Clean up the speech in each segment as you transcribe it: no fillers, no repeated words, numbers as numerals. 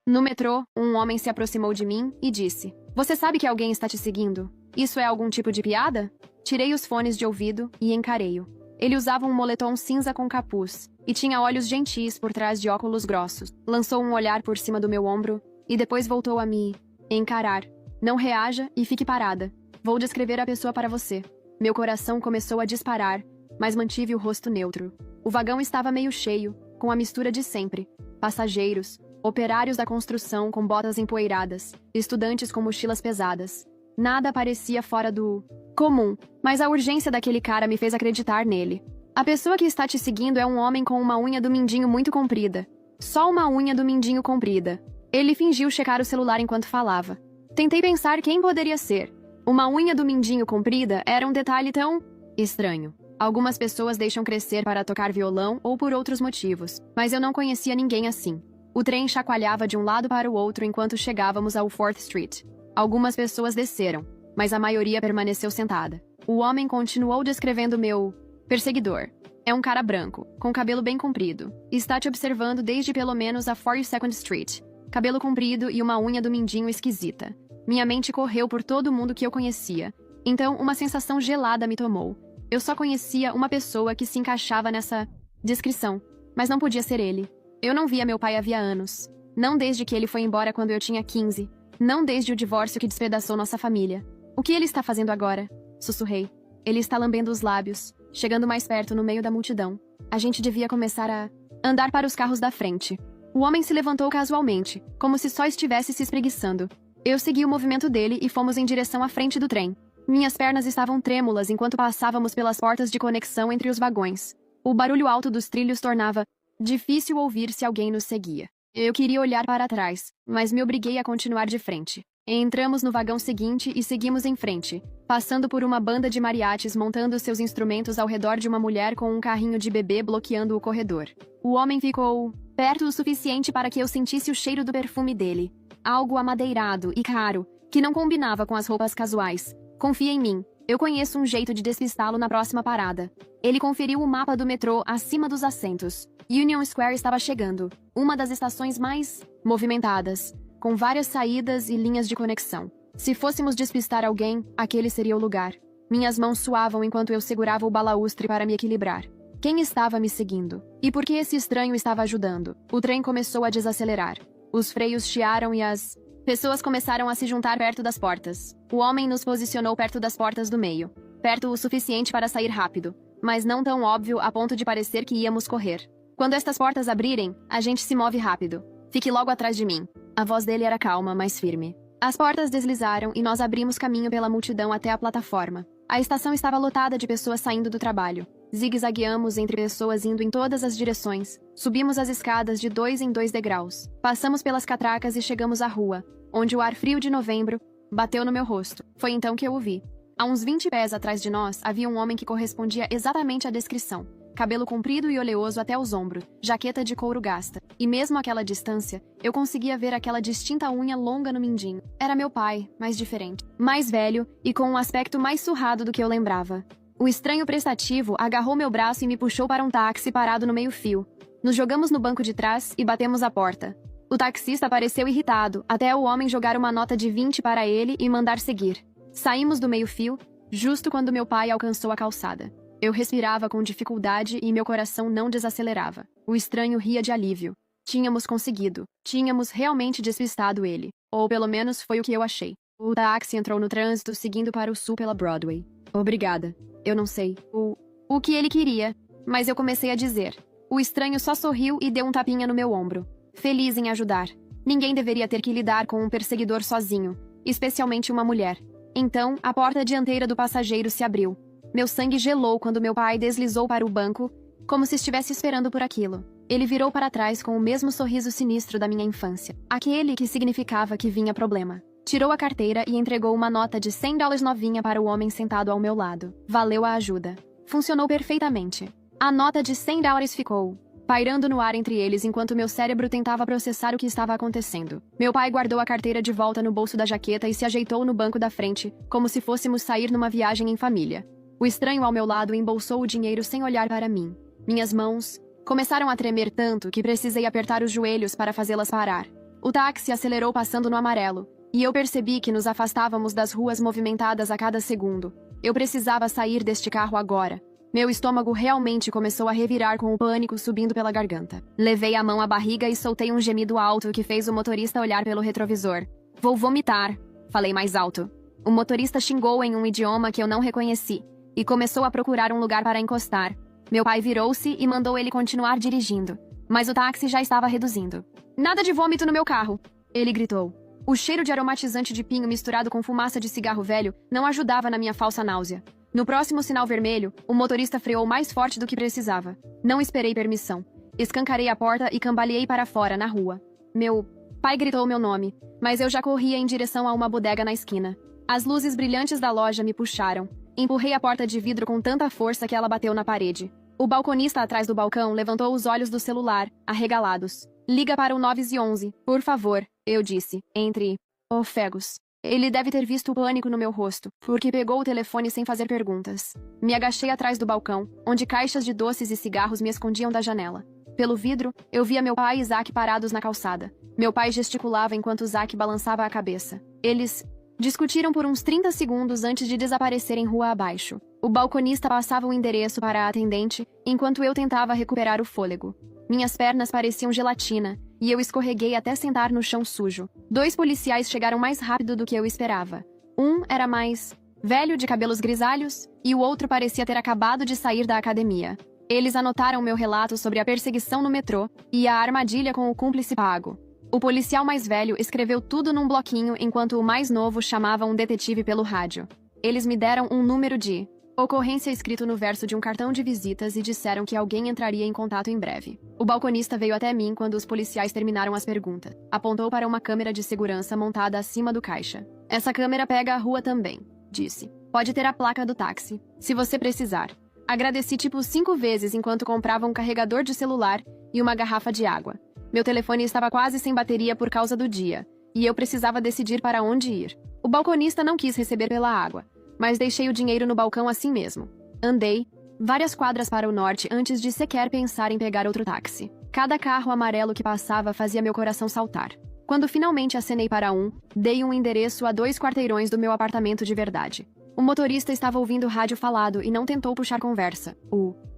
No metrô, um homem se aproximou de mim e disse: "Você sabe que alguém está te seguindo? Isso é algum tipo de piada?" Tirei os fones de ouvido e encarei-o. Ele usava um moletom cinza com capuz e tinha olhos gentis por trás de óculos grossos. Lançou um olhar por cima do meu ombro e depois voltou a me encarar. "Não reaja e fique parada. Vou descrever a pessoa para você." Meu coração começou a disparar, mas mantive o rosto neutro. O vagão estava meio cheio, com a mistura de sempre: passageiros, operários da construção com botas empoeiradas, estudantes com mochilas pesadas. Nada parecia fora do comum, mas a urgência daquele cara me fez acreditar nele. "A pessoa que está te seguindo é um homem com uma unha do mindinho muito comprida. Só uma unha do mindinho comprida." Ele fingiu checar o celular enquanto falava. Tentei pensar quem poderia ser. Uma unha do mindinho comprida era um detalhe tão estranho. Algumas pessoas deixam crescer para tocar violão ou por outros motivos, mas eu não conhecia ninguém assim. O trem chacoalhava de um lado para o outro enquanto chegávamos ao 4th Street. Algumas pessoas desceram, mas a maioria permaneceu sentada. O homem continuou descrevendo meu perseguidor. "É um cara branco, com cabelo bem comprido. Está te observando desde pelo menos a 42nd Street. Cabelo comprido e uma unha do mindinho esquisita." Minha mente correu por todo mundo que eu conhecia. Então, uma sensação gelada me tomou. Eu só conhecia uma pessoa que se encaixava nessa descrição, mas não podia ser ele. Eu não via meu pai havia anos. Não desde que ele foi embora quando eu tinha 15. Não desde o divórcio que despedaçou nossa família. "O que ele está fazendo agora?" sussurrei. "Ele está lambendo os lábios, chegando mais perto no meio da multidão. A gente devia começar a andar para os carros da frente." O homem se levantou casualmente, como se só estivesse se espreguiçando. Eu segui o movimento dele e fomos em direção à frente do trem. Minhas pernas estavam trêmulas enquanto passávamos pelas portas de conexão entre os vagões. O barulho alto dos trilhos tornava difícil ouvir se alguém nos seguia. Eu queria olhar para trás, mas me obriguei a continuar de frente. Entramos no vagão seguinte e seguimos em frente, passando por uma banda de mariachis montando seus instrumentos ao redor de uma mulher com um carrinho de bebê bloqueando o corredor. O homem ficou perto o suficiente para que eu sentisse o cheiro do perfume dele. Algo amadeirado e caro, que não combinava com as roupas casuais. "Confia em mim. Eu conheço um jeito de despistá-lo na próxima parada." Ele conferiu o mapa do metrô acima dos assentos. Union Square estava chegando, uma das estações mais movimentadas, com várias saídas e linhas de conexão. Se fôssemos despistar alguém, aquele seria o lugar. Minhas mãos suavam enquanto eu segurava o balaustre para me equilibrar. Quem estava me seguindo? E por que esse estranho estava ajudando? O trem começou a desacelerar. Os freios chiaram e as pessoas começaram a se juntar perto das portas. O homem nos posicionou perto das portas do meio. Perto o suficiente para sair rápido, mas não tão óbvio a ponto de parecer que íamos correr. "Quando estas portas abrirem, a gente se move rápido. Fique logo atrás de mim." A voz dele era calma, mas firme. As portas deslizaram e nós abrimos caminho pela multidão até a plataforma. A estação estava lotada de pessoas saindo do trabalho. Zigue-zagueamos entre pessoas indo em todas as direções. Subimos as escadas de 2 em 2 degraus. Passamos pelas catracas e chegamos à rua, onde o ar frio de novembro bateu no meu rosto. Foi então que eu o vi. A uns 20 pés atrás de nós havia um homem que correspondia exatamente à descrição. Cabelo comprido e oleoso até os ombros, jaqueta de couro gasta. E mesmo àquela distância, eu conseguia ver aquela distinta unha longa no mindinho. Era meu pai, mas diferente. Mais velho e com um aspecto mais surrado do que eu lembrava. O estranho prestativo agarrou meu braço e me puxou para um táxi parado no meio-fio. Nos jogamos no banco de trás e batemos a porta. O taxista pareceu irritado, até o homem jogar uma nota de 20 para ele e mandar seguir. Saímos do meio-fio, justo quando meu pai alcançou a calçada. Eu respirava com dificuldade e meu coração não desacelerava. O estranho ria de alívio. Tínhamos conseguido. Tínhamos realmente despistado ele. Ou pelo menos foi o que eu achei. O táxi entrou no trânsito seguindo para o sul pela Broadway. "Obrigada. Eu não sei o que ele queria, mas eu comecei a dizer." O estranho só sorriu e deu um tapinha no meu ombro. Feliz em ajudar. Ninguém deveria ter que lidar com um perseguidor sozinho, especialmente uma mulher. Então, a porta dianteira do passageiro se abriu. Meu sangue gelou quando meu pai deslizou para o banco, como se estivesse esperando por aquilo. Ele virou para trás com o mesmo sorriso sinistro da minha infância. Aquele que significava que vinha problema. Tirou a carteira e entregou uma nota de $100 novinha para o homem sentado ao meu lado. Valeu a ajuda. Funcionou perfeitamente. A nota de $100 ficou pairando no ar entre eles enquanto meu cérebro tentava processar o que estava acontecendo. Meu pai guardou a carteira de volta no bolso da jaqueta e se ajeitou no banco da frente, como se fôssemos sair numa viagem em família. O estranho ao meu lado embolsou o dinheiro sem olhar para mim. Minhas mãos começaram a tremer tanto que precisei apertar os joelhos para fazê-las parar. O táxi acelerou passando no amarelo, e eu percebi que nos afastávamos das ruas movimentadas a cada segundo. Eu precisava sair deste carro agora. Meu estômago realmente começou a revirar com o pânico subindo pela garganta. Levei a mão à barriga e soltei um gemido alto que fez o motorista olhar pelo retrovisor. Vou vomitar, falei mais alto. O motorista xingou em um idioma que eu não reconheci e começou a procurar um lugar para encostar. Meu pai virou-se e mandou ele continuar dirigindo, mas o táxi já estava reduzindo. Nada de vômito no meu carro, ele gritou. O cheiro de aromatizante de pinho misturado com fumaça de cigarro velho não ajudava na minha falsa náusea. No próximo sinal vermelho, o motorista freou mais forte do que precisava. Não esperei permissão. Escancarei a porta e cambaleei para fora, na rua. Meu pai gritou meu nome, mas eu já corria em direção a uma bodega na esquina. As luzes brilhantes da loja me puxaram. Empurrei a porta de vidro com tanta força que ela bateu na parede. O balconista atrás do balcão levantou os olhos do celular, arregalados. Liga para o 911, por favor, eu disse, entre ofegos. Ele deve ter visto o pânico no meu rosto, porque pegou o telefone sem fazer perguntas. Me agachei atrás do balcão, onde caixas de doces e cigarros me escondiam da janela. Pelo vidro, eu via meu pai e Zack parados na calçada. Meu pai gesticulava enquanto Zack balançava a cabeça. Eles discutiram por uns 30 segundos antes de desaparecerem rua abaixo. O balconista passava o endereço para a atendente, enquanto eu tentava recuperar o fôlego. Minhas pernas pareciam gelatina, e eu escorreguei até sentar no chão sujo. 2 policiais chegaram mais rápido do que eu esperava. Um era mais velho, de cabelos grisalhos, e o outro parecia ter acabado de sair da academia. Eles anotaram meu relato sobre a perseguição no metrô e a armadilha com o cúmplice pago. O policial mais velho escreveu tudo num bloquinho enquanto o mais novo chamava um detetive pelo rádio. Eles me deram um número de ocorrência escrito no verso de um cartão de visitas e disseram que alguém entraria em contato em breve. O balconista veio até mim quando os policiais terminaram as perguntas. Apontou para uma câmera de segurança montada acima do caixa. Essa câmera pega a rua também, disse. Pode ter a placa do táxi, se você precisar. Agradeci tipo 5 vezes enquanto comprava um carregador de celular e uma garrafa de água. Meu telefone estava quase sem bateria por causa do dia, e eu precisava decidir para onde ir. O balconista não quis receber pela água, mas deixei o dinheiro no balcão assim mesmo. Andei várias quadras para o norte antes de sequer pensar em pegar outro táxi. Cada carro amarelo que passava fazia meu coração saltar. Quando finalmente acenei para um, dei um endereço a 2 quarteirões do meu apartamento de verdade. O motorista estava ouvindo o rádio falado e não tentou puxar conversa.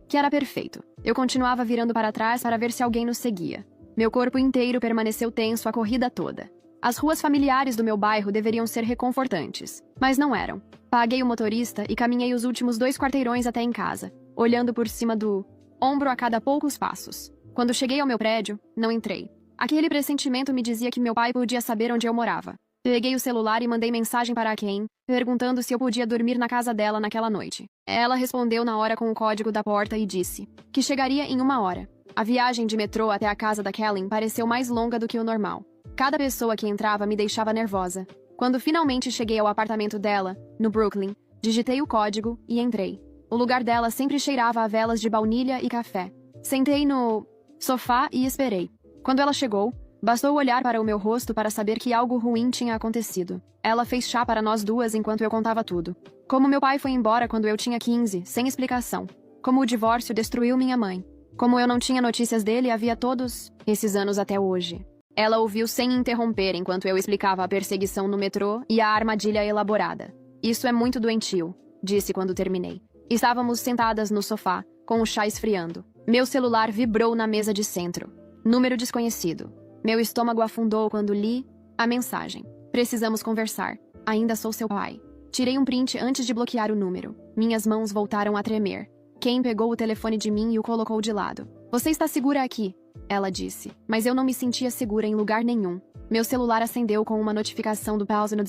Que era perfeito. Eu continuava virando para trás para ver se alguém nos seguia. Meu corpo inteiro permaneceu tenso a corrida toda. As ruas familiares do meu bairro deveriam ser reconfortantes, mas não eram. Paguei o motorista e caminhei os últimos 2 quarteirões até em casa, olhando por cima do ombro a cada poucos passos. Quando cheguei ao meu prédio, não entrei. Aquele pressentimento me dizia que meu pai podia saber onde eu morava. Peguei o celular e mandei mensagem para a Ken, perguntando se eu podia dormir na casa dela naquela noite. Ela respondeu na hora com o código da porta e disse que chegaria em 1 hora. A viagem de metrô até a casa da Kellen pareceu mais longa do que o normal. Cada pessoa que entrava me deixava nervosa. Quando finalmente cheguei ao apartamento dela, no Brooklyn, digitei o código e entrei. O lugar dela sempre cheirava a velas de baunilha e café. Sentei no sofá e esperei. Quando ela chegou, bastou olhar para o meu rosto para saber que algo ruim tinha acontecido. Ela fez chá para nós duas enquanto eu contava tudo. Como meu pai foi embora quando eu tinha 15, sem explicação. Como o divórcio destruiu minha mãe. Como eu não tinha notícias dele havia todos esses anos até hoje. Ela ouviu sem interromper enquanto eu explicava a perseguição no metrô e a armadilha elaborada. Isso é muito doentio, disse quando terminei. Estávamos sentadas no sofá, com o chá esfriando. Meu celular vibrou na mesa de centro. Número desconhecido. Meu estômago afundou quando li a mensagem. Precisamos conversar. Ainda sou seu pai. Tirei um print antes de bloquear o número. Minhas mãos voltaram a tremer. Ken pegou o telefone de mim e o colocou de lado. Você está segura aqui, ela disse. Mas eu não me sentia segura em lugar nenhum. Meu celular acendeu com uma notificação do pause no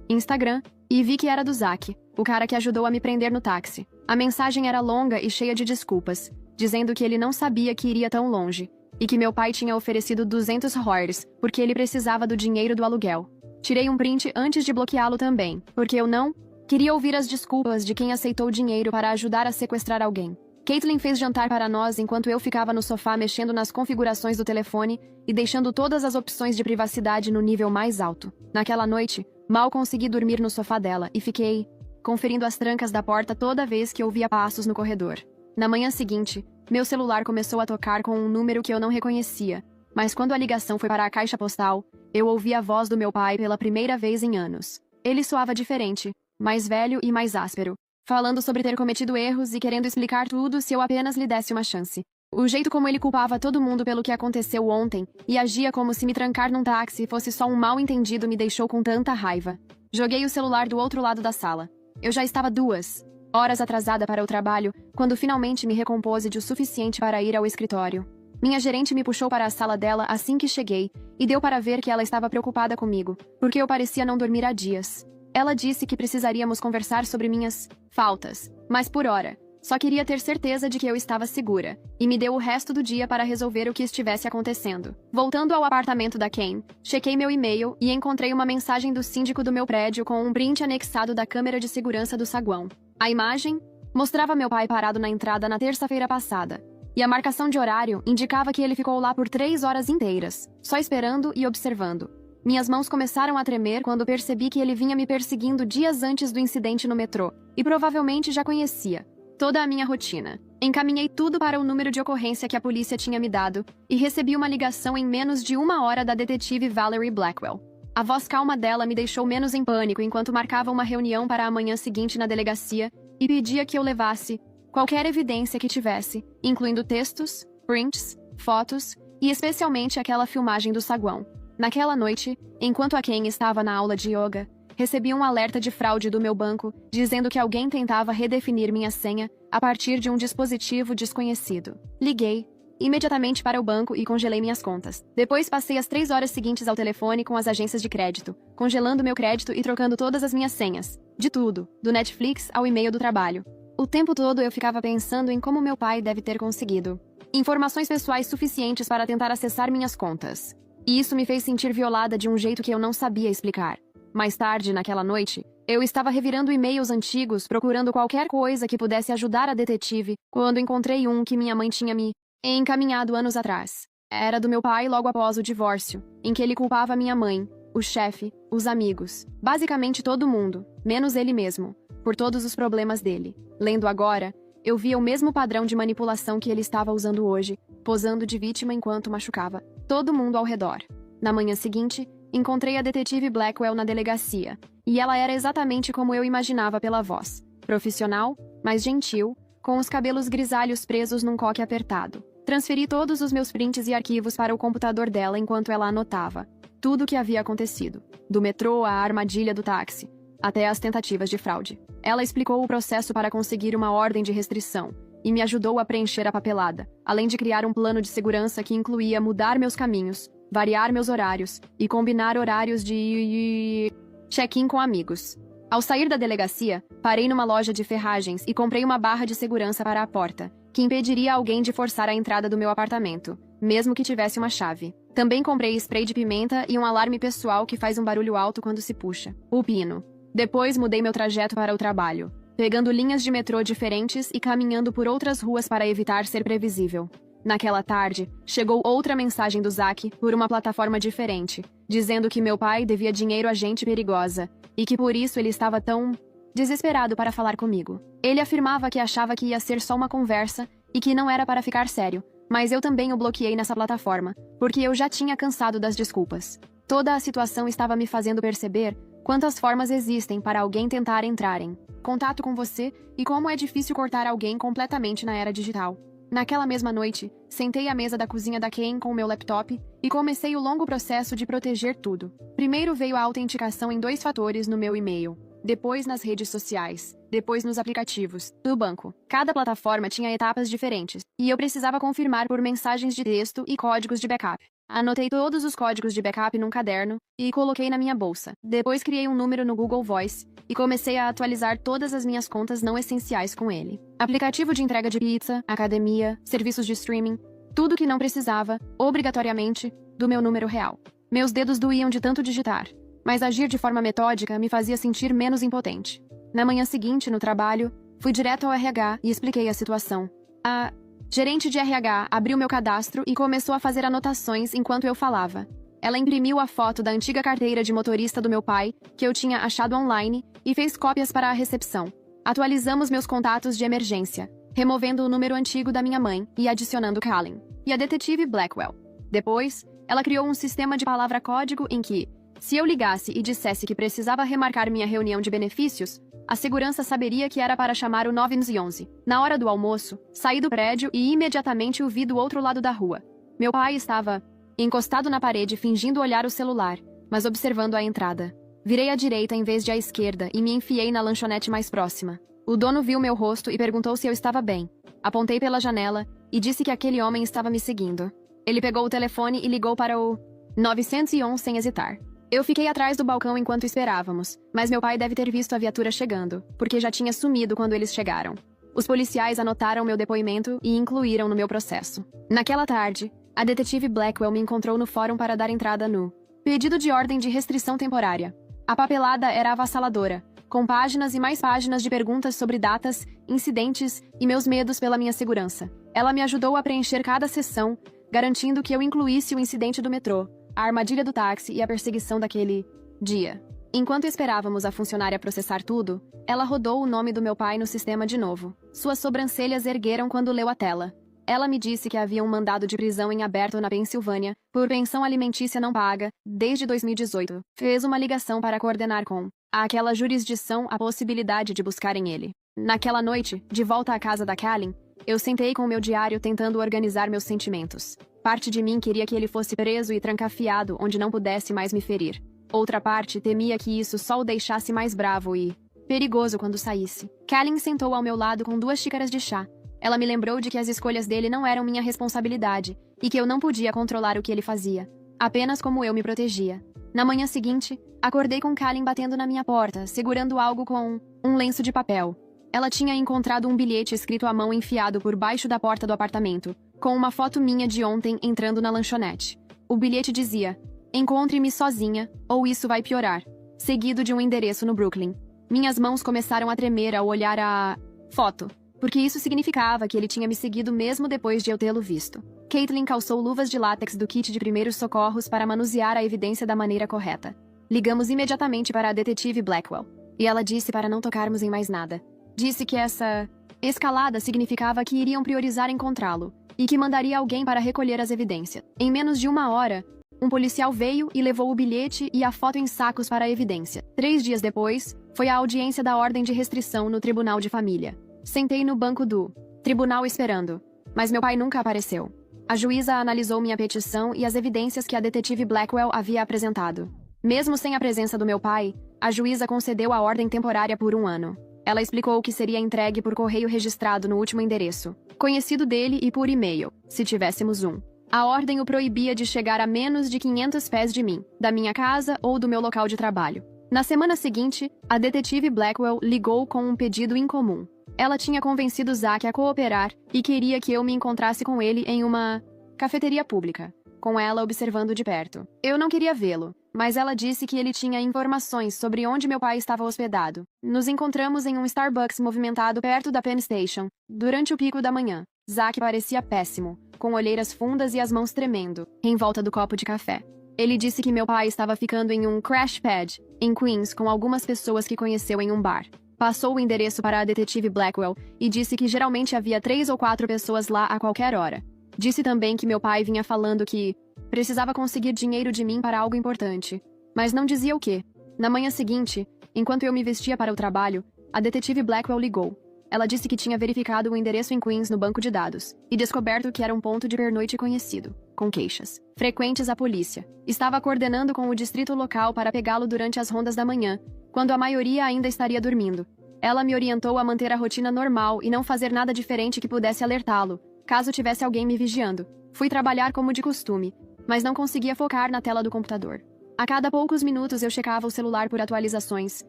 Instagram e vi que era do Zack, o cara que ajudou a me prender no táxi. A mensagem era longa e cheia de desculpas, dizendo que ele não sabia que iria tão longe e que meu pai tinha oferecido $200 porque ele precisava do dinheiro do aluguel. Tirei um print antes de bloqueá-lo também, porque eu não queria ouvir as desculpas de quem aceitou dinheiro para ajudar a sequestrar alguém. Caitlin fez jantar para nós enquanto eu ficava no sofá mexendo nas configurações do telefone e deixando todas as opções de privacidade no nível mais alto. Naquela noite, mal consegui dormir no sofá dela e fiquei conferindo as trancas da porta toda vez que ouvia passos no corredor. Na manhã seguinte, meu celular começou a tocar com um número que eu não reconhecia. Mas quando a ligação foi para a caixa postal, eu ouvi a voz do meu pai pela primeira vez em anos. Ele soava diferente, mais velho e mais áspero, falando sobre ter cometido erros e querendo explicar tudo se eu apenas lhe desse uma chance. O jeito como ele culpava todo mundo pelo que aconteceu ontem e agia como se me trancar num táxi fosse só um mal-entendido me deixou com tanta raiva. Joguei o celular do outro lado da sala. Eu já estava 2 horas atrasada para o trabalho quando finalmente me recompôs o suficiente para ir ao escritório. Minha gerente me puxou para a sala dela assim que cheguei e deu para ver que ela estava preocupada comigo, porque eu parecia não dormir há dias. Ela disse que precisaríamos conversar sobre minhas faltas, mas por hora. Só queria ter certeza de que eu estava segura, e me deu o resto do dia para resolver o que estivesse acontecendo. Voltando ao apartamento da Kane, chequei meu e-mail e encontrei uma mensagem do síndico do meu prédio com um print anexado da câmera de segurança do saguão. A imagem mostrava meu pai parado na entrada na terça-feira passada, e a marcação de horário indicava que ele ficou lá por 3 horas inteiras, só esperando e observando. Minhas mãos começaram a tremer quando percebi que ele vinha me perseguindo dias antes do incidente no metrô, e provavelmente já conhecia toda a minha rotina. Encaminhei tudo para o número de ocorrência que a polícia tinha me dado e recebi uma ligação em menos de 1 hora da detetive Valerie Blackwell. A voz calma dela me deixou menos em pânico enquanto marcava uma reunião para a manhã seguinte na delegacia e pedia que eu levasse qualquer evidência que tivesse, incluindo textos, prints, fotos e especialmente aquela filmagem do saguão. Naquela noite, enquanto a Kane estava na aula de yoga, recebi um alerta de fraude do meu banco dizendo que alguém tentava redefinir minha senha a partir de um dispositivo desconhecido. Liguei imediatamente para o banco e congelei minhas contas. Depois passei as 3 horas seguintes ao telefone com as agências de crédito, congelando meu crédito e trocando todas as minhas senhas. De tudo, do Netflix ao e-mail do trabalho. O tempo todo eu ficava pensando em como meu pai deve ter conseguido informações pessoais suficientes para tentar acessar minhas contas. E isso me fez sentir violada de um jeito que eu não sabia explicar. Mais tarde, naquela noite, eu estava revirando e-mails antigos procurando qualquer coisa que pudesse ajudar a detetive quando encontrei um que minha mãe tinha me encaminhado anos atrás. Era do meu pai logo após o divórcio, em que ele culpava minha mãe, o chefe, os amigos, basicamente todo mundo, menos ele mesmo, por todos os problemas dele. Lendo agora, eu via o mesmo padrão de manipulação que ele estava usando hoje, posando de vítima enquanto machucava todo mundo ao redor. Na manhã seguinte, encontrei a detetive Blackwell na delegacia, e ela era exatamente como eu imaginava pela voz. Profissional, mas gentil, com os cabelos grisalhos presos num coque apertado. Transferi todos os meus prints e arquivos para o computador dela enquanto ela anotava tudo o que havia acontecido, do metrô à armadilha do táxi, até as tentativas de fraude. Ela explicou o processo para conseguir uma ordem de restrição e me ajudou a preencher a papelada, além de criar um plano de segurança que incluía mudar meus caminhos, variar meus horários e combinar horários de check-in com amigos. Ao sair da delegacia, parei numa loja de ferragens e comprei uma barra de segurança para a porta, que impediria alguém de forçar a entrada do meu apartamento, mesmo que tivesse uma chave. Também comprei spray de pimenta e um alarme pessoal que faz um barulho alto quando se puxa, o pino. Depois mudei meu trajeto para o trabalho, pegando linhas de metrô diferentes e caminhando por outras ruas para evitar ser previsível. Naquela tarde, chegou outra mensagem do Zack por uma plataforma diferente, dizendo que meu pai devia dinheiro a gente perigosa e que por isso ele estava tão desesperado para falar comigo. Ele afirmava que achava que ia ser só uma conversa e que não era para ficar sério, mas eu também o bloqueei nessa plataforma, porque eu já tinha cansado das desculpas. Toda a situação estava me fazendo perceber quantas formas existem para alguém tentar entrar em contato com você e como é difícil cortar alguém completamente na era digital. Naquela mesma noite, sentei à mesa da cozinha da Kane com o meu laptop e comecei o longo processo de proteger tudo. Primeiro veio a autenticação em 2 fatores no meu e-mail, depois nas redes sociais, depois nos aplicativos, do banco. Cada plataforma tinha etapas diferentes, e eu precisava confirmar por mensagens de texto e códigos de backup. Anotei todos os códigos de backup num caderno e coloquei na minha bolsa. Depois criei um número no Google Voice e comecei a atualizar todas as minhas contas não essenciais com ele. Aplicativo de entrega de pizza, academia, serviços de streaming, tudo que não precisava, obrigatoriamente, do meu número real. Meus dedos doíam de tanto digitar, mas agir de forma metódica me fazia sentir menos impotente. Na manhã seguinte, no trabalho, fui direto ao RH e expliquei a situação. A gerente de RH abriu meu cadastro e começou a fazer anotações enquanto eu falava. Ela imprimiu a foto da antiga carteira de motorista do meu pai, que eu tinha achado online, e fez cópias para a recepção. Atualizamos meus contatos de emergência, removendo o número antigo da minha mãe e adicionando Colin e a detetive Blackwell. Depois, ela criou um sistema de palavra-código em que, se eu ligasse e dissesse que precisava remarcar minha reunião de benefícios, a segurança saberia que era para chamar o 911. Na hora do almoço, saí do prédio e imediatamente o vi do outro lado da rua. Meu pai estava encostado na parede fingindo olhar o celular, mas observando a entrada. Virei à direita em vez de à esquerda e me enfiei na lanchonete mais próxima. O dono viu meu rosto e perguntou se eu estava bem. Apontei pela janela e disse que aquele homem estava me seguindo. Ele pegou o telefone e ligou para o 911 sem hesitar. Eu fiquei atrás do balcão enquanto esperávamos, mas meu pai deve ter visto a viatura chegando, porque já tinha sumido quando eles chegaram. Os policiais anotaram meu depoimento e incluíram no meu processo. Naquela tarde, a detetive Blackwell me encontrou no fórum para dar entrada no pedido de ordem de restrição temporária. A papelada era avassaladora, com páginas e mais páginas de perguntas sobre datas, incidentes e meus medos pela minha segurança. Ela me ajudou a preencher cada sessão, garantindo que eu incluísse o incidente do metrô, a armadilha do táxi e a perseguição daquele dia. Enquanto esperávamos a funcionária processar tudo, ela rodou o nome do meu pai no sistema de novo. Suas sobrancelhas ergueram quando leu a tela. Ela me disse que havia um mandado de prisão em aberto na Pensilvânia, por pensão alimentícia não paga, desde 2018. Fez uma ligação para coordenar com aquela jurisdição a possibilidade de buscarem ele. Naquela noite, de volta à casa da Callie, eu sentei com meu diário tentando organizar meus sentimentos. Parte de mim queria que ele fosse preso e trancafiado onde não pudesse mais me ferir. Outra parte temia que isso só o deixasse mais bravo e perigoso quando saísse. Callie sentou ao meu lado com 2 xícaras de chá. Ela me lembrou de que as escolhas dele não eram minha responsabilidade e que eu não podia controlar o que ele fazia, apenas como eu me protegia. Na manhã seguinte, acordei com Callie batendo na minha porta, segurando algo com um lenço de papel. Ela tinha encontrado um bilhete escrito à mão enfiado por baixo da porta do apartamento, com uma foto minha de ontem entrando na lanchonete. O bilhete dizia: "Encontre-me sozinha, ou isso vai piorar", seguido de um endereço no Brooklyn. Minhas mãos começaram a tremer ao olhar a foto, porque isso significava que ele tinha me seguido mesmo depois de eu tê-lo visto. Caitlin calçou luvas de látex do kit de primeiros socorros para manusear a evidência da maneira correta. Ligamos imediatamente para a detetive Blackwell, e ela disse para não tocarmos em mais nada. Disse que essa escalada significava que iriam priorizar encontrá-lo, e que mandaria alguém para recolher as evidências. Em menos de 1 hora, um policial veio e levou o bilhete e a foto em sacos para a evidência. 3 dias depois, foi a audiência da ordem de restrição no Tribunal de Família. Sentei no banco do tribunal esperando, mas meu pai nunca apareceu. A juíza analisou minha petição e as evidências que a detetive Blackwell havia apresentado. Mesmo sem a presença do meu pai, a juíza concedeu a ordem temporária por 1 ano. Ela explicou que seria entregue por correio registrado no último endereço, conhecido dele, e por e-mail, se tivéssemos um. A ordem o proibia de chegar a menos de 500 pés de mim, da minha casa ou do meu local de trabalho. Na semana seguinte, a detetive Blackwell ligou com um pedido incomum. Ela tinha convencido Zack a cooperar e queria que eu me encontrasse com ele em uma cafeteria pública, com ela observando de perto. Eu não queria vê-lo, mas ela disse que ele tinha informações sobre onde meu pai estava hospedado. Nos encontramos em um Starbucks movimentado perto da Penn Station, durante o pico da manhã. Zack parecia péssimo, com olheiras fundas e as mãos tremendo, em volta do copo de café. Ele disse que meu pai estava ficando em um crash pad, em Queens, com algumas pessoas que conheceu em um bar. Passou o endereço para a detetive Blackwell e disse que geralmente havia 3 ou 4 pessoas lá a qualquer hora. Disse também que meu pai vinha falando que precisava conseguir dinheiro de mim para algo importante, mas não dizia o quê. Na manhã seguinte, enquanto eu me vestia para o trabalho, a detetive Blackwell ligou. Ela disse que tinha verificado o endereço em Queens no banco de dados e descoberto que era um ponto de pernoite conhecido, com queixas frequentes à polícia. Estava coordenando com o distrito local para pegá-lo durante as rondas da manhã, quando a maioria ainda estaria dormindo. Ela me orientou a manter a rotina normal e não fazer nada diferente que pudesse alertá-lo, caso tivesse alguém me vigiando. Fui trabalhar como de costume, mas não conseguia focar na tela do computador. A cada poucos minutos eu checava o celular por atualizações,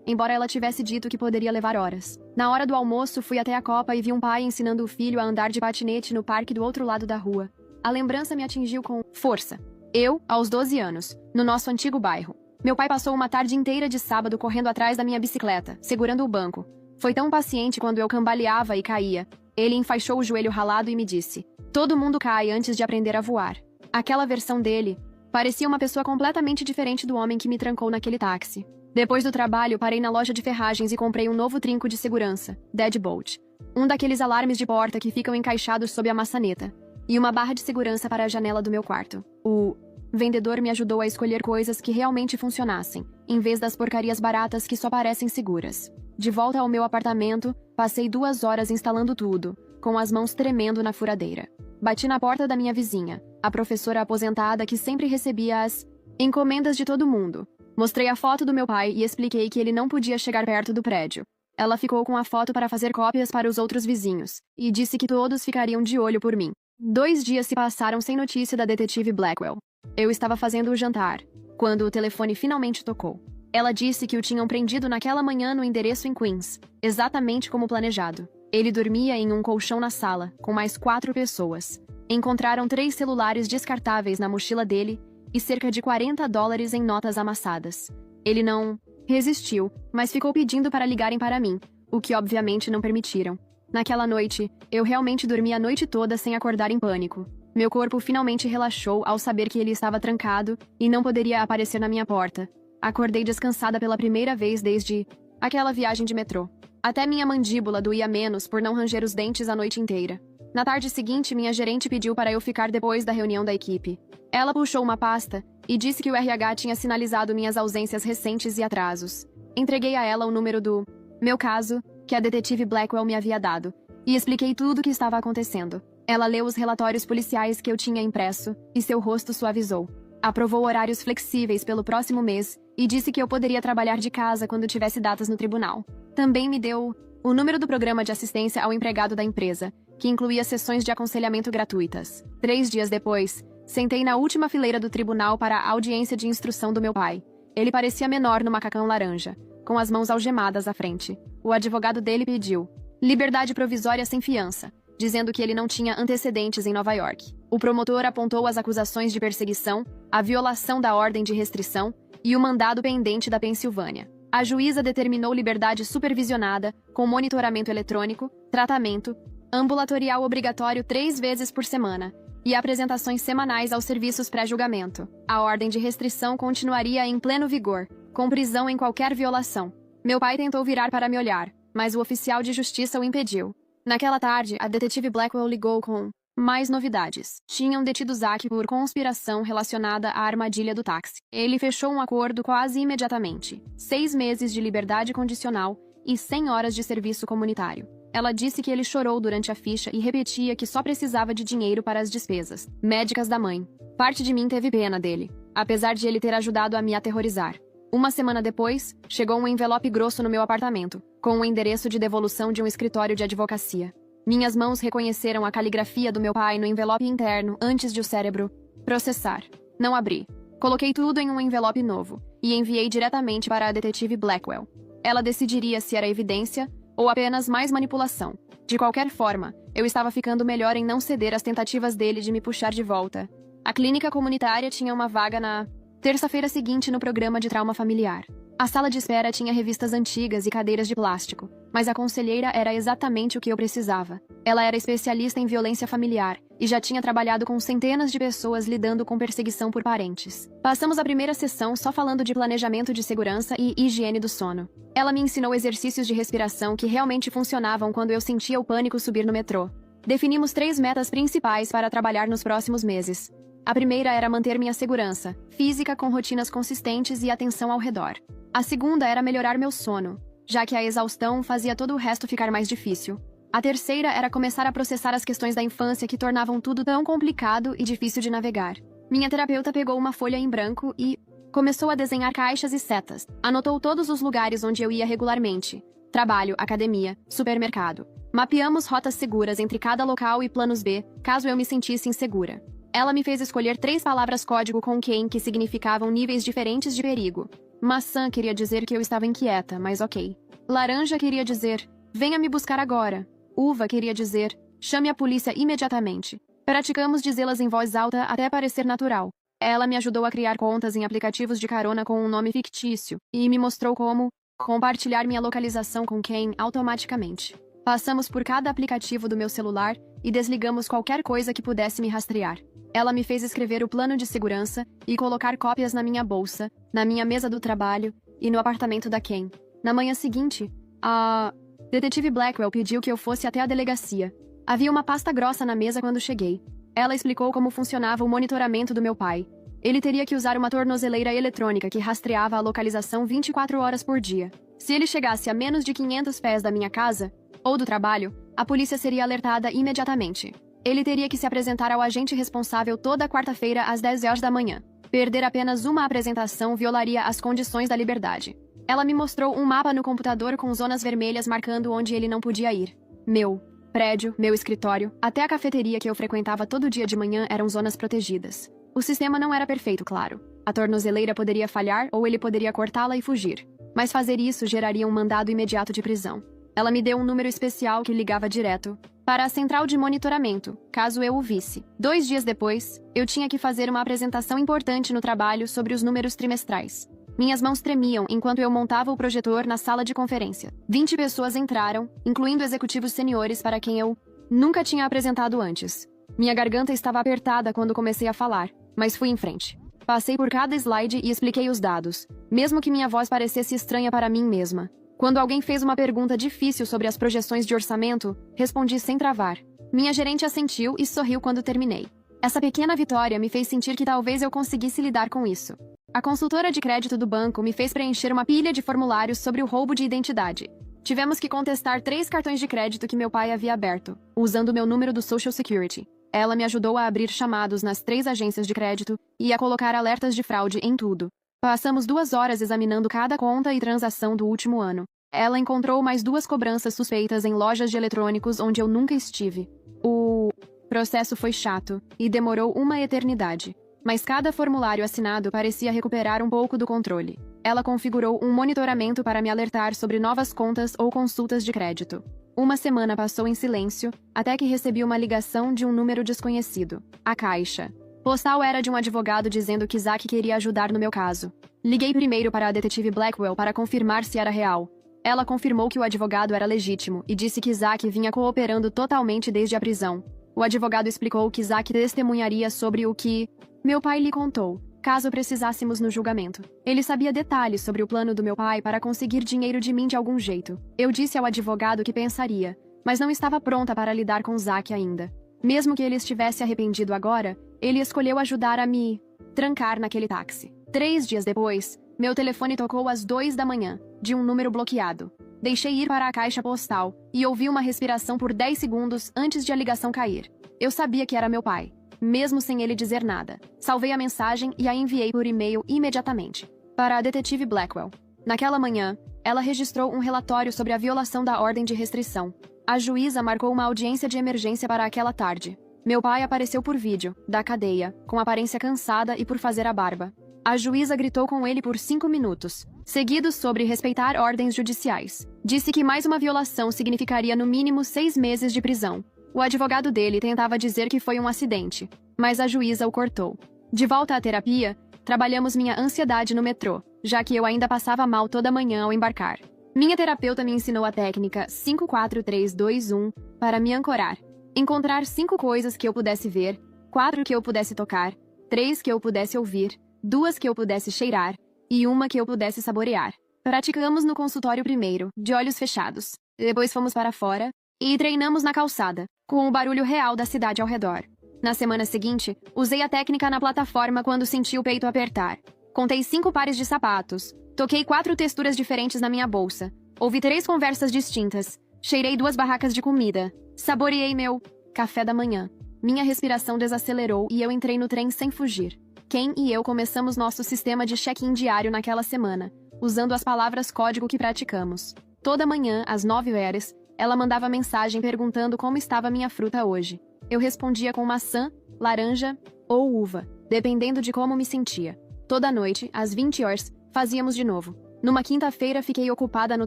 embora ela tivesse dito que poderia levar horas. Na hora do almoço, fui até a copa e vi um pai ensinando o filho a andar de patinete no parque do outro lado da rua. A lembrança me atingiu com força. Eu, aos 12 anos, no nosso antigo bairro. Meu pai passou uma tarde inteira de sábado correndo atrás da minha bicicleta, segurando o banco. Foi tão paciente quando eu cambaleava e caía. Ele enfaixou o joelho ralado e me disse: "Todo mundo cai antes de aprender a voar." Aquela versão dele parecia uma pessoa completamente diferente do homem que me trancou naquele táxi. Depois do trabalho, parei na loja de ferragens e comprei um novo trinco de segurança, Deadbolt. Um daqueles alarmes de porta que ficam encaixados sob a maçaneta. e uma barra de segurança para a janela do meu quarto. O vendedor me ajudou a escolher coisas que realmente funcionassem, em vez das porcarias baratas que só parecem seguras. De volta ao meu apartamento, passei 2 horas instalando tudo, com as mãos tremendo na furadeira. Bati na porta da minha vizinha, a professora aposentada que sempre recebia as encomendas de todo mundo. Mostrei a foto do meu pai e expliquei que ele não podia chegar perto do prédio. Ela ficou com a foto para fazer cópias para os outros vizinhos, e disse que todos ficariam de olho por mim. 2 dias se passaram sem notícia da detetive Blackwell. Eu estava fazendo o jantar, quando o telefone finalmente tocou. Ela disse que o tinham prendido naquela manhã no endereço em Queens, exatamente como planejado. Ele dormia em um colchão na sala, com mais 4 pessoas. Encontraram 3 celulares descartáveis na mochila dele e cerca de $40 em notas amassadas. Ele não resistiu, mas ficou pedindo para ligarem para mim, o que obviamente não permitiram. Naquela noite, eu realmente dormi a noite toda sem acordar em pânico. Meu corpo finalmente relaxou ao saber que ele estava trancado e não poderia aparecer na minha porta. Acordei descansada pela primeira vez desde aquela viagem de metrô. Até minha mandíbula doía menos por não ranger os dentes a noite inteira. Na tarde seguinte, minha gerente pediu para eu ficar depois da reunião da equipe. Ela puxou uma pasta e disse que o RH tinha sinalizado minhas ausências recentes e atrasos. Entreguei a ela o número do meu caso, que a detetive Blackwell me havia dado, e expliquei tudo o que estava acontecendo. Ela leu os relatórios policiais que eu tinha impresso e seu rosto suavizou. Aprovou horários flexíveis pelo próximo mês e disse que eu poderia trabalhar de casa quando tivesse datas no tribunal. Também me deu o número do programa de assistência ao empregado da empresa, que incluía sessões de aconselhamento gratuitas. 3 dias depois, sentei na última fileira do tribunal para a audiência de instrução do meu pai. Ele parecia menor no macacão laranja, com as mãos algemadas à frente. O advogado dele pediu liberdade provisória sem fiança, dizendo que ele não tinha antecedentes em Nova York. O promotor apontou as acusações de perseguição, a violação da ordem de restrição e o mandado pendente da Pensilvânia. A juíza determinou liberdade supervisionada, com monitoramento eletrônico, tratamento ambulatorial obrigatório 3 vezes por semana e apresentações semanais aos serviços pré-julgamento. A ordem de restrição continuaria em pleno vigor, com prisão em qualquer violação. Meu pai tentou virar para me olhar, mas o oficial de justiça o impediu. Naquela tarde, a detetive Blackwell ligou com mais novidades. Tinham detido Zack por conspiração relacionada à armadilha do táxi. Ele fechou um acordo quase imediatamente. 6 meses de liberdade condicional e 100 horas de serviço comunitário. Ela disse que ele chorou durante a ficha e repetia que só precisava de dinheiro para as despesas médicas da mãe. Parte de mim teve pena dele, apesar de ele ter ajudado a me aterrorizar. 1 semana depois, chegou um envelope grosso no meu apartamento, com o endereço de devolução de um escritório de advocacia. Minhas mãos reconheceram a caligrafia do meu pai no envelope interno antes de o cérebro processar. Não abri. Coloquei tudo em um envelope novo e enviei diretamente para a detetive Blackwell. Ela decidiria se era evidência ou apenas mais manipulação. De qualquer forma, eu estava ficando melhor em não ceder às tentativas dele de me puxar de volta. A clínica comunitária tinha uma vaga na terça-feira seguinte no programa de trauma familiar. A sala de espera tinha revistas antigas e cadeiras de plástico, mas a conselheira era exatamente o que eu precisava. Ela era especialista em violência familiar e já tinha trabalhado com centenas de pessoas lidando com perseguição por parentes. Passamos a primeira sessão só falando de planejamento de segurança e higiene do sono. Ela me ensinou exercícios de respiração que realmente funcionavam quando eu sentia o pânico subir no metrô. Definimos 3 metas principais para trabalhar nos próximos meses. A primeira era manter minha segurança física com rotinas consistentes e atenção ao redor. A segunda era melhorar meu sono, já que a exaustão fazia todo o resto ficar mais difícil. A terceira era começar a processar as questões da infância que tornavam tudo tão complicado e difícil de navegar. Minha terapeuta pegou uma folha em branco e começou a desenhar caixas e setas. Anotou todos os lugares onde eu ia regularmente: trabalho, academia, supermercado. Mapeamos rotas seguras entre cada local e planos B, caso eu me sentisse insegura. Ela me fez escolher 3 palavras-código com Ken que significavam níveis diferentes de perigo. Maçã queria dizer que eu estava inquieta, mas ok. Laranja queria dizer, venha me buscar agora. Uva queria dizer, chame a polícia imediatamente. Praticamos dizê-las em voz alta até parecer natural. Ela me ajudou a criar contas em aplicativos de carona com um nome fictício e me mostrou como compartilhar minha localização com Ken automaticamente. Passamos por cada aplicativo do meu celular e desligamos qualquer coisa que pudesse me rastrear. Ela me fez escrever o plano de segurança e colocar cópias na minha bolsa, na minha mesa do trabalho e no apartamento da Ken. Na manhã seguinte, a detetive Blackwell pediu que eu fosse até a delegacia. Havia uma pasta grossa na mesa quando cheguei. Ela explicou como funcionava o monitoramento do meu pai. Ele teria que usar uma tornozeleira eletrônica que rastreava a localização 24 horas por dia. Se ele chegasse a menos de 500 pés da minha casa, ou do trabalho, a polícia seria alertada imediatamente. Ele teria que se apresentar ao agente responsável toda quarta-feira às 10 horas da manhã. Perder apenas uma apresentação violaria as condições da liberdade. Ela me mostrou um mapa no computador com zonas vermelhas marcando onde ele não podia ir. Meu prédio, meu escritório, até a cafeteria que eu frequentava todo dia de manhã eram zonas protegidas. O sistema não era perfeito, claro. A tornozeleira poderia falhar ou ele poderia cortá-la e fugir. Mas fazer isso geraria um mandado imediato de prisão. Ela me deu um número especial que ligava direto para a central de monitoramento, caso eu o visse. 2 dias depois, eu tinha que fazer uma apresentação importante no trabalho sobre os números trimestrais. Minhas mãos tremiam enquanto eu montava o projetor na sala de conferência. 20 pessoas entraram, incluindo executivos seniores para quem eu nunca tinha apresentado antes. Minha garganta estava apertada quando comecei a falar, mas fui em frente. Passei por cada slide e expliquei os dados, mesmo que minha voz parecesse estranha para mim mesma. Quando alguém fez uma pergunta difícil sobre as projeções de orçamento, respondi sem travar. Minha gerente assentiu e sorriu quando terminei. Essa pequena vitória me fez sentir que talvez eu conseguisse lidar com isso. A consultora de crédito do banco me fez preencher uma pilha de formulários sobre o roubo de identidade. Tivemos que contestar 3 cartões de crédito que meu pai havia aberto, usando meu número do Social Security. Ela me ajudou a abrir chamados nas 3 agências de crédito e a colocar alertas de fraude em tudo. Passamos 2 horas examinando cada conta e transação do último ano. Ela encontrou mais 2 cobranças suspeitas em lojas de eletrônicos onde eu nunca estive. O processo foi chato e demorou uma eternidade. Mas cada formulário assinado parecia recuperar um pouco do controle. Ela configurou um monitoramento para me alertar sobre novas contas ou consultas de crédito. Uma semana passou em silêncio, até que recebi uma ligação de um número desconhecido. A caixa postal era de um advogado dizendo que Zack queria ajudar no meu caso. Liguei primeiro para a detetive Blackwell para confirmar se era real. Ela confirmou que o advogado era legítimo e disse que Zack vinha cooperando totalmente desde a prisão. O advogado explicou que Zack testemunharia sobre o que meu pai lhe contou, caso precisássemos no julgamento. Ele sabia detalhes sobre o plano do meu pai para conseguir dinheiro de mim de algum jeito. Eu disse ao advogado que pensaria, mas não estava pronta para lidar com Zack ainda. Mesmo que ele estivesse arrependido agora, ele escolheu ajudar a me trancar naquele táxi. 3 dias depois, meu telefone tocou às 2 da manhã, de um número bloqueado. Deixei ir para a caixa postal e ouvi uma respiração por 10 segundos antes de a ligação cair. Eu sabia que era meu pai, mesmo sem ele dizer nada. Salvei a mensagem e a enviei por e-mail imediatamente para a detetive Blackwell. Naquela manhã, ela registrou um relatório sobre a violação da ordem de restrição. A juíza marcou uma audiência de emergência para aquela tarde. Meu pai apareceu por vídeo, da cadeia, com aparência cansada e por fazer a barba. A juíza gritou com ele por 5 minutos, seguidos sobre respeitar ordens judiciais. Disse que mais uma violação significaria no mínimo 6 meses de prisão. O advogado dele tentava dizer que foi um acidente, mas a juíza o cortou. De volta à terapia, trabalhamos minha ansiedade no metrô, já que eu ainda passava mal toda manhã ao embarcar. Minha terapeuta me ensinou a técnica 5-4-3-2-1 para me ancorar. Encontrar 5 coisas que eu pudesse ver, 4 que eu pudesse tocar, 3 que eu pudesse ouvir, 2 que eu pudesse cheirar e 1 que eu pudesse saborear. Praticamos no consultório primeiro, de olhos fechados. Depois fomos para fora e treinamos na calçada, com o barulho real da cidade ao redor. Na semana seguinte, usei a técnica na plataforma quando senti o peito apertar. Contei 5 pares de sapatos. Toquei 4 texturas diferentes na minha bolsa. Ouvi 3 conversas distintas. Cheirei 2 barracas de comida. Saboreei meu café da manhã. Minha respiração desacelerou e eu entrei no trem sem fugir. Ken e eu começamos nosso sistema de check-in diário naquela semana, usando as palavras código que praticamos. Toda manhã, às 9 horas, ela mandava mensagem perguntando como estava minha fruta hoje. Eu respondia com maçã, laranja ou uva, dependendo de como me sentia. Toda noite, às 20 horas, fazíamos de novo. Numa quinta-feira, fiquei ocupada no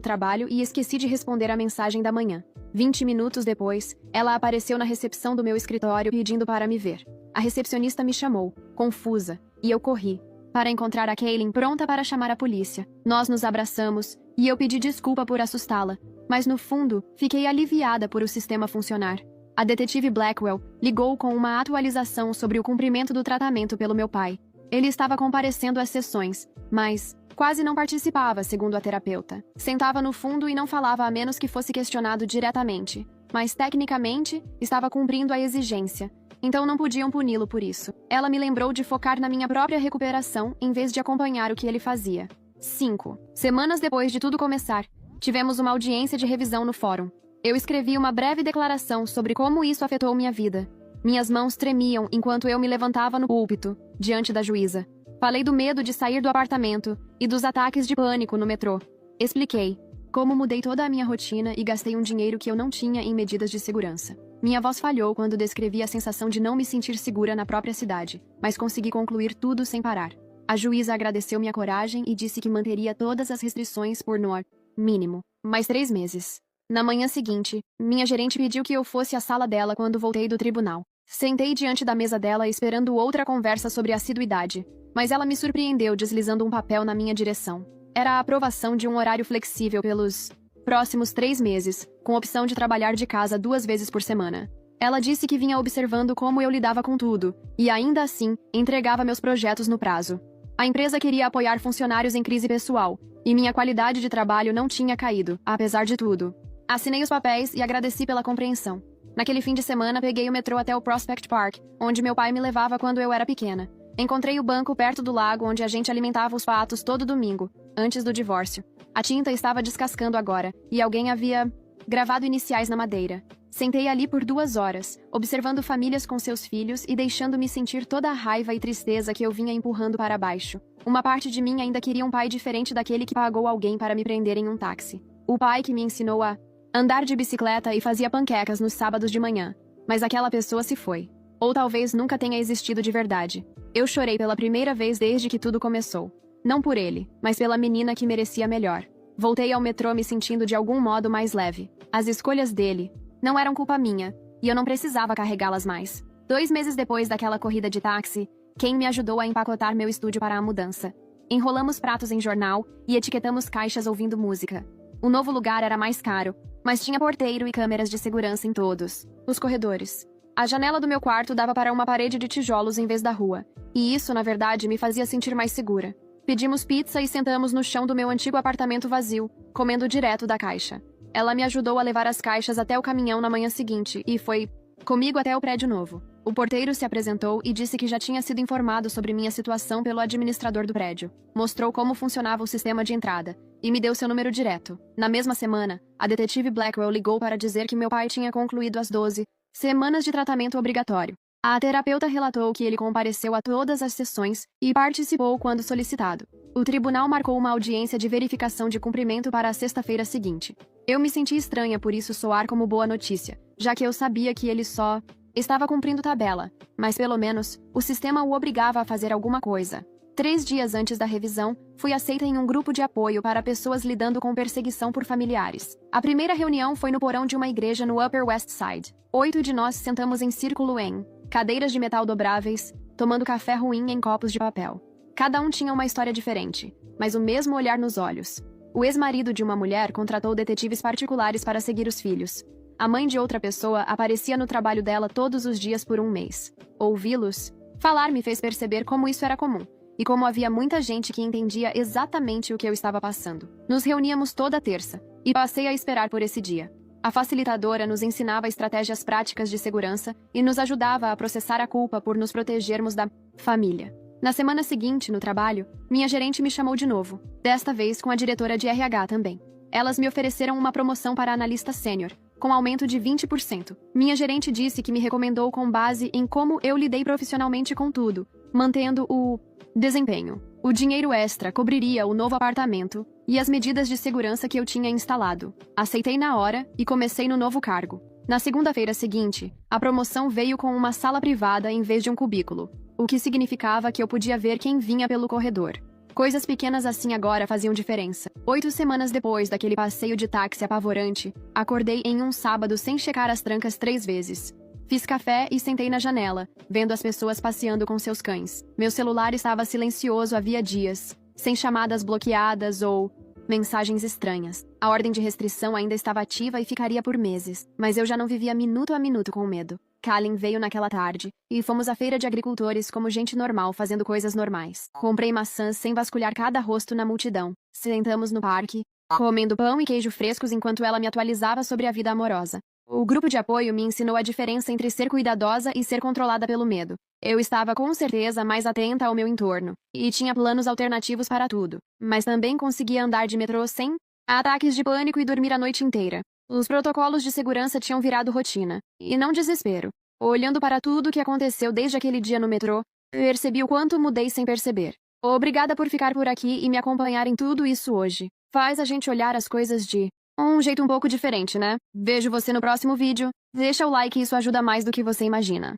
trabalho e esqueci de responder a mensagem da manhã. 20 minutos depois, ela apareceu na recepção do meu escritório pedindo para me ver. A recepcionista me chamou, confusa, e eu corri para encontrar a Kaylin pronta para chamar a polícia. Nós nos abraçamos, e eu pedi desculpa por assustá-la, mas no fundo, fiquei aliviada por o sistema funcionar. A detetive Blackwell ligou com uma atualização sobre o cumprimento do tratamento pelo meu pai. Ele estava comparecendo às sessões, mas quase não participava, segundo a terapeuta. Sentava no fundo e não falava a menos que fosse questionado diretamente, mas tecnicamente estava cumprindo a exigência. então não podiam puni-lo por isso. Ela me lembrou de focar na minha própria recuperação em vez de acompanhar o que ele fazia. 5. Semanas depois de tudo começar, tivemos uma audiência de revisão no fórum. Eu escrevi uma breve declaração sobre como isso afetou minha vida. Minhas mãos tremiam enquanto eu me levantava no púlpito, diante da juíza. Falei do medo de sair do apartamento e dos ataques de pânico no metrô. Expliquei como mudei toda a minha rotina e gastei um dinheiro que eu não tinha em medidas de segurança. Minha voz falhou quando descrevi a sensação de não me sentir segura na própria cidade, mas consegui concluir tudo sem parar. A juíza agradeceu minha coragem e disse que manteria todas as restrições por no mínimo mais 3 meses. Na manhã seguinte, minha gerente pediu que eu fosse à sala dela quando voltei do tribunal. Sentei diante da mesa dela esperando outra conversa sobre assiduidade, mas ela me surpreendeu deslizando um papel na minha direção. Era a aprovação de um horário flexível pelos próximos 3 meses, com opção de trabalhar de casa 2 vezes por semana. Ela disse que vinha observando como eu lidava com tudo, e ainda assim, entregava meus projetos no prazo. A empresa queria apoiar funcionários em crise pessoal, e minha qualidade de trabalho não tinha caído, apesar de tudo. Assinei os papéis e agradeci pela compreensão. Naquele fim de semana, peguei o metrô até o Prospect Park, onde meu pai me levava quando eu era pequena. Encontrei o banco perto do lago onde a gente alimentava os patos todo domingo, antes do divórcio. A tinta estava descascando agora, e alguém havia gravado iniciais na madeira. Sentei ali por 2 horas, observando famílias com seus filhos e deixando-me sentir toda a raiva e tristeza que eu vinha empurrando para baixo. Uma parte de mim ainda queria um pai diferente daquele que pagou alguém para me prender em um táxi. O pai que me ensinou a andar de bicicleta e fazia panquecas nos sábados de manhã. Mas aquela pessoa se foi. Ou talvez nunca tenha existido de verdade. Eu chorei pela primeira vez desde que tudo começou. Não por ele, mas pela menina que merecia melhor. Voltei ao metrô me sentindo de algum modo mais leve. As escolhas dele não eram culpa minha, e eu não precisava carregá-las mais. 2 meses depois daquela corrida de táxi, Ken me ajudou a empacotar meu estúdio para a mudança. Enrolamos pratos em jornal e etiquetamos caixas ouvindo música. O novo lugar era mais caro, mas tinha porteiro e câmeras de segurança em todos os corredores. A janela do meu quarto dava para uma parede de tijolos em vez da rua, e isso, na verdade, me fazia sentir mais segura. Pedimos pizza e sentamos no chão do meu antigo apartamento vazio, comendo direto da caixa. Ela me ajudou a levar as caixas até o caminhão na manhã seguinte e foi comigo até o prédio novo. O porteiro se apresentou e disse que já tinha sido informado sobre minha situação pelo administrador do prédio. Mostrou como funcionava o sistema de entrada e me deu seu número direto. Na mesma semana, a detetive Blackwell ligou para dizer que meu pai tinha concluído as 12 semanas de tratamento obrigatório. A terapeuta relatou que ele compareceu a todas as sessões e participou quando solicitado. O tribunal marcou uma audiência de verificação de cumprimento para a sexta-feira seguinte. Eu me senti estranha por isso soar como boa notícia, já que eu sabia que ele só estava cumprindo tabela, mas pelo menos o sistema o obrigava a fazer alguma coisa. 3 dias antes da revisão, fui aceita em um grupo de apoio para pessoas lidando com perseguição por familiares. A primeira reunião foi no porão de uma igreja no Upper West Side. 8 de nós sentamos em círculo em cadeiras de metal dobráveis, tomando café ruim em copos de papel. Cada um tinha uma história diferente, mas o mesmo olhar nos olhos. O ex-marido de uma mulher contratou detetives particulares para seguir os filhos. A mãe de outra pessoa aparecia no trabalho dela todos os dias por 1 mês. Ouvi-los falar me fez perceber como isso era comum, e como havia muita gente que entendia exatamente o que eu estava passando. Nos reuníamos toda terça, e passei a esperar por esse dia. A facilitadora nos ensinava estratégias práticas de segurança e nos ajudava a processar a culpa por nos protegermos da família. Na semana seguinte, no trabalho, minha gerente me chamou de novo, desta vez com a diretora de RH também. Elas me ofereceram uma promoção para analista sênior, com aumento de 20%. Minha gerente disse que me recomendou com base em como eu lidei profissionalmente com tudo, mantendo o desempenho. O dinheiro extra cobriria o novo apartamento e as medidas de segurança que eu tinha instalado. Aceitei na hora e comecei no novo cargo. Na segunda-feira seguinte, a promoção veio com uma sala privada em vez de um cubículo, o que significava que eu podia ver quem vinha pelo corredor. Coisas pequenas assim agora faziam diferença. 8 semanas depois daquele passeio de táxi apavorante, acordei em um sábado sem checar as trancas 3 vezes. Fiz café e sentei na janela, vendo as pessoas passeando com seus cães. Meu celular estava silencioso havia dias, sem chamadas bloqueadas ou mensagens estranhas. A ordem de restrição ainda estava ativa e ficaria por meses, mas eu já não vivia minuto a minuto com medo. Kalin veio naquela tarde, e fomos à feira de agricultores como gente normal fazendo coisas normais. Comprei maçãs sem vasculhar cada rosto na multidão. Sentamos no parque, comendo pão e queijo frescos enquanto ela me atualizava sobre a vida amorosa. O grupo de apoio me ensinou a diferença entre ser cuidadosa e ser controlada pelo medo. Eu estava com certeza mais atenta ao meu entorno, e tinha planos alternativos para tudo, mas também conseguia andar de metrô sem ataques de pânico e dormir a noite inteira. Os protocolos de segurança tinham virado rotina, e não desespero. Olhando para tudo o que aconteceu desde aquele dia no metrô, percebi o quanto mudei sem perceber. Obrigada por ficar por aqui e me acompanhar em tudo isso hoje. Faz a gente olhar as coisas de um jeito um pouco diferente, né? Vejo você no próximo vídeo. Deixa o like, isso ajuda mais do que você imagina.